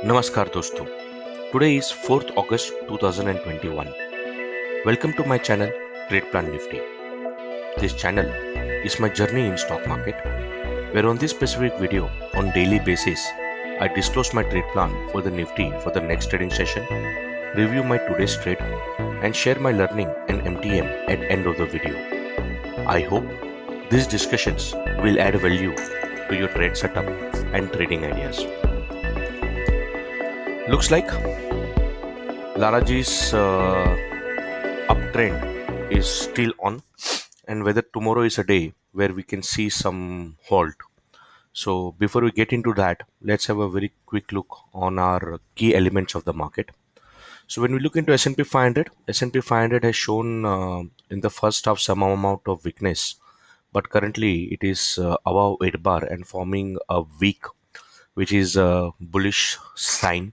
Namaskar दोस्तों. Today is 4th August 2021. Welcome to my channel Trade Plan Nifty. This channel is my journey in stock market, where on this specific video on daily basis I disclose my trade plan for the Nifty for the next trading session, review my today's trade and share my learning and MTM at end of the video. I hope these discussions will add value to your trade setup and trading ideas. Looks like Laraji's uptrend is still on, and whether tomorrow is a day where we can see some halt. So before we get into that, let's have a very quick look on our key elements of the market. So when we look into S&P 500, S&P 500 has shown in the first half some amount of weakness, but currently it is above 8 bar and forming a weak, which is a bullish sign.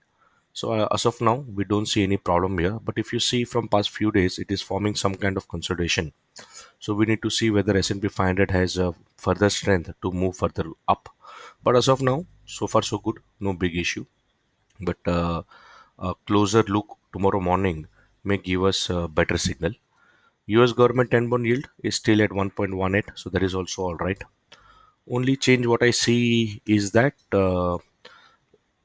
So as of now, we don't see any problem here. But if you see from past few days, it is forming some kind of consolidation. So we need to see whether S&P 500 has further strength to move further up. But as of now, so far so good, no big issue. But a closer look tomorrow morning may give us a better signal. US government 10 bond yield is still at 1.18, so that is also all right. Only change what I see is that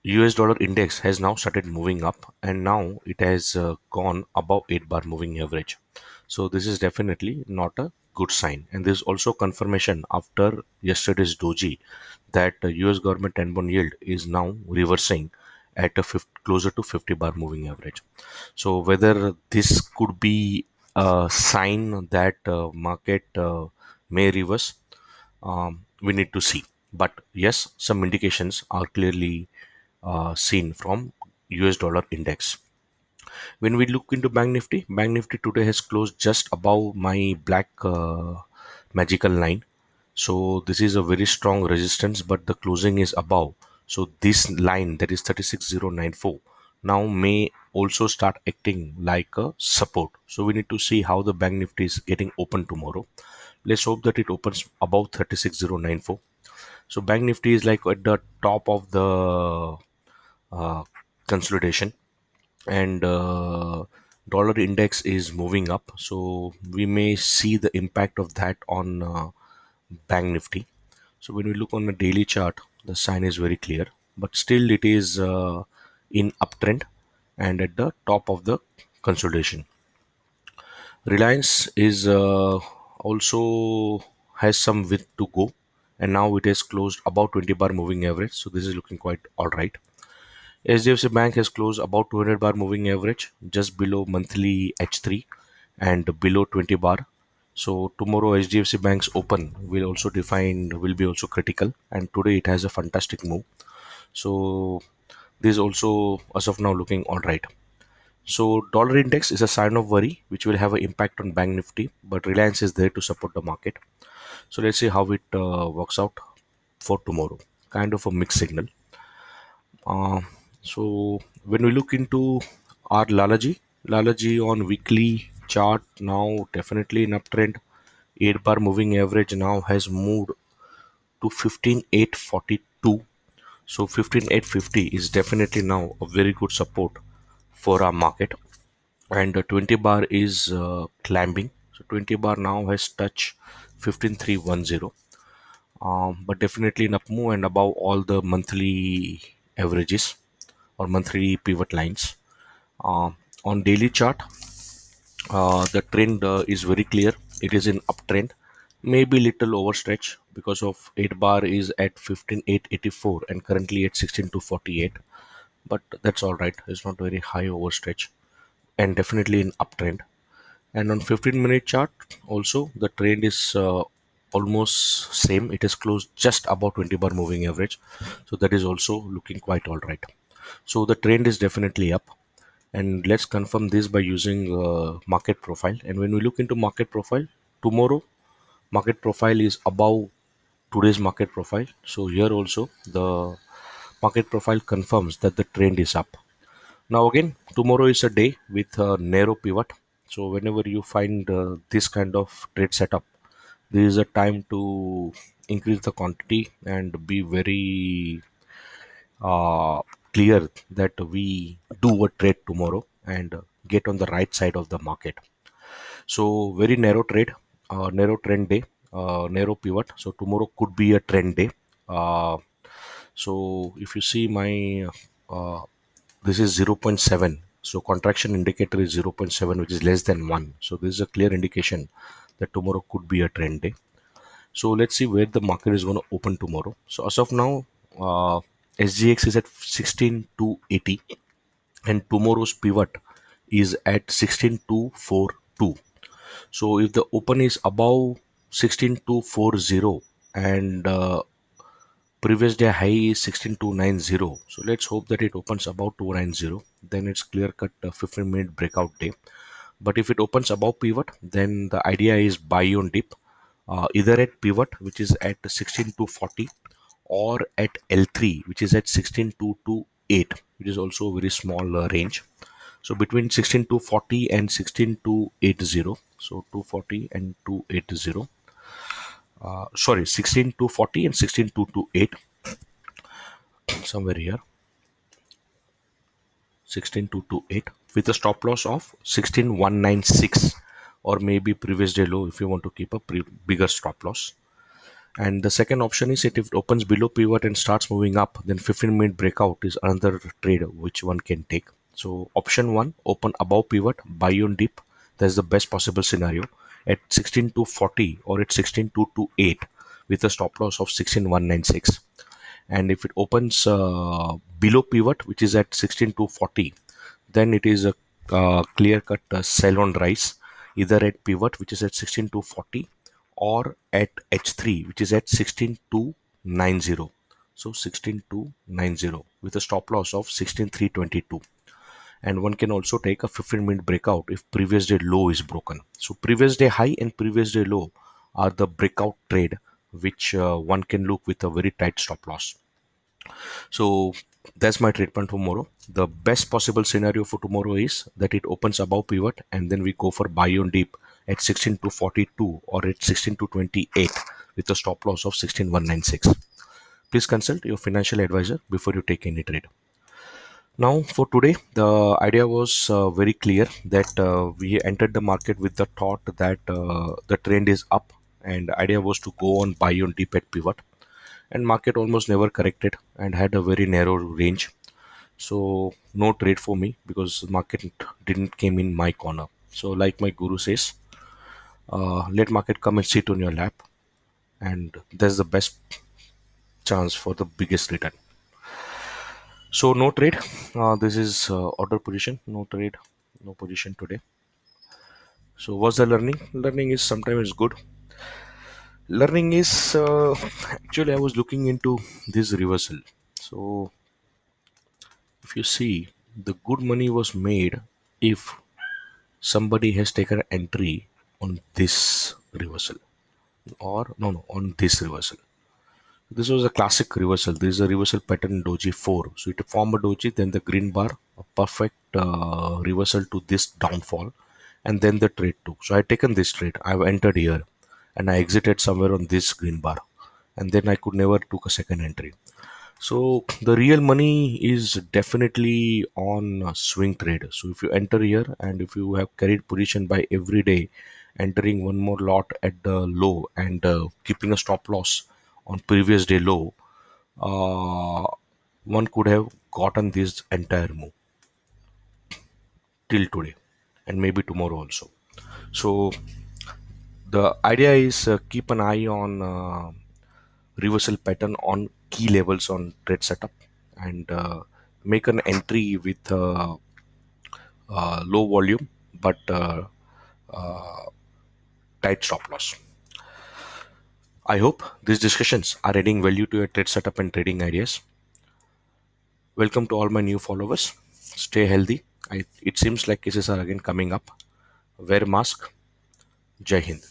US dollar index has now started moving up, and now it has gone above 8 bar moving average. So this is definitely not a good sign, and there's also confirmation after yesterday's doji that US government 10 bond yield is now reversing at a closer to 50 bar moving average. So whether this could be a sign that market may reverse, we need to see. But yes, some indications are clearly seen from US dollar index. When we look into Bank Nifty today has closed just above my black magical line. So this is a very strong resistance, but the closing is above. So this line, that is 36094, now may also start acting like a support. So we need to see how the Bank Nifty is getting open tomorrow. Let's hope that it opens above 36094. So Bank Nifty is like at the top of the uh, consolidation, and dollar index is moving up, so we may see the impact of that on Bank Nifty. So when we look on the daily chart, the sign is very clear, but still it is in uptrend and at the top of the consolidation. Reliance is also has some width to go, and now it has closed about 20 bar moving average, so this is looking quite all right. HDFC Bank has closed about 200 bar moving average, just below monthly H3 and below 20 bar. So tomorrow HDFC Bank's open will be also critical, and today it has a fantastic move. So this is also as of now looking all right. So dollar index is a sign of worry, which will have an impact on Bank Nifty, but Reliance is there to support the market. So let's see how it works out for tomorrow. Kind of a mixed signal. Uh, so when we look into our Lalaji on weekly chart now definitely in uptrend. 8 bar moving average now has moved to 15842. So 15850 is definitely now a very good support for our market, and 20 bar is climbing. So 20 bar now has touched 15310, but definitely in up move and above all the monthly averages or monthly pivot lines. Uh, on daily chart, the trend is very clear. It is in uptrend, maybe little overstretch because of 8 bar is at 15884 and currently at 16248. But that's all right. It's not very high overstretch and definitely in uptrend. And on 15-minute chart, also the trend is almost same. It is closed just about 20 bar moving average, so that is also looking quite all right. So the trend is definitely up, and let's confirm this by using market profile. And when we look into market profile tomorrow, market profile is above today's market profile. So here also the market profile confirms that the trend is up. Now again, tomorrow is a day with a narrow pivot. So whenever you find this kind of trade setup, there is a time to increase the quantity and be very clear that we do a trade tomorrow and get on the right side of the market. So very narrow trade, narrow trend day, narrow pivot. So tomorrow could be a trend day. Uh, so if you see my uh, this is zero point 0.7. So contraction indicator is zero point 0.7, which is less than 1. So this is a clear indication that tomorrow could be a trend day. So let's see where the market is going to open tomorrow. So as of now, SGX is at 16,280 and tomorrow's pivot is at 16,242. So if the open is above 16,240 and previous day high is 16290, so let's hope that it opens above 290, then it's clear cut 15-minute breakout day. But if it opens above pivot, then the idea is buy on dip, either at pivot, which is at 16240, or at L3, which is at 16228, which is also a very small range. So between 16240 and 16280, so 240 and 280, sorry, 16240 and 16228, somewhere here, 16228, with a stop loss of 16196, or maybe previous day low if you want to keep a bigger stop loss. And the second option is that if it opens below pivot and starts moving up, then 15-minute breakout is another trade which one can take. So option one, open above pivot, buy on dip. That's the best possible scenario at 16240 or at 16228 with a stop loss of 16196. And if it opens below pivot, which is at 16240, then it is a clear cut sell on rise, either at pivot, which is at 16240, or at H3, which is at 16290. So 16290 with a stop loss of 16322. And one can also take a 15-minute breakout if previous day low is broken. So previous day high and previous day low are the breakout trade which one can look with a very tight stop loss. So that's my treatment for tomorrow. The best possible scenario for tomorrow is that it opens above pivot and then we go for buy on deep at 16 to 42 or at 16 to 28 with a stop loss of 16196. Please consult your financial advisor before you take any trade. Now, for today, the idea was very clear that we entered the market with the thought that the trend is up, and idea was to go on buy on deep at pivot. And market almost never corrected and had a very narrow range. So no trade for me because the market didn't came in my corner. So like my guru says, let market come and sit on your lap, and that's the best chance for the biggest return. So no trade. This is order position. No trade. No position today. So what's the learning? Learning is sometimes good. Learning is actually I was looking into this reversal. So if you see, the good money was made if somebody has taken an entry on this reversal, or no, on this reversal. This was a classic reversal. This is a reversal pattern in doji 4. So it formed a doji, then the green bar, a perfect reversal to this downfall, and then the trade took. So I taken this trade, I've entered here, and I exited somewhere on this green bar, and then I could never took a second entry. So the real money is definitely on swing trade. So if you enter here and if you have carried position by every day, entering one more lot at the low and keeping a stop loss on previous day low, uh, one could have gotten this entire move till today and maybe tomorrow also. So the idea is keep an eye on reversal pattern on key levels on trade setup, and make an entry with low volume but tight stop loss. I hope these discussions are adding value to your trade setup and trading ideas. Welcome to all my new followers. Stay healthy. It seems like cases are again coming up. Wear mask. Jai Hind.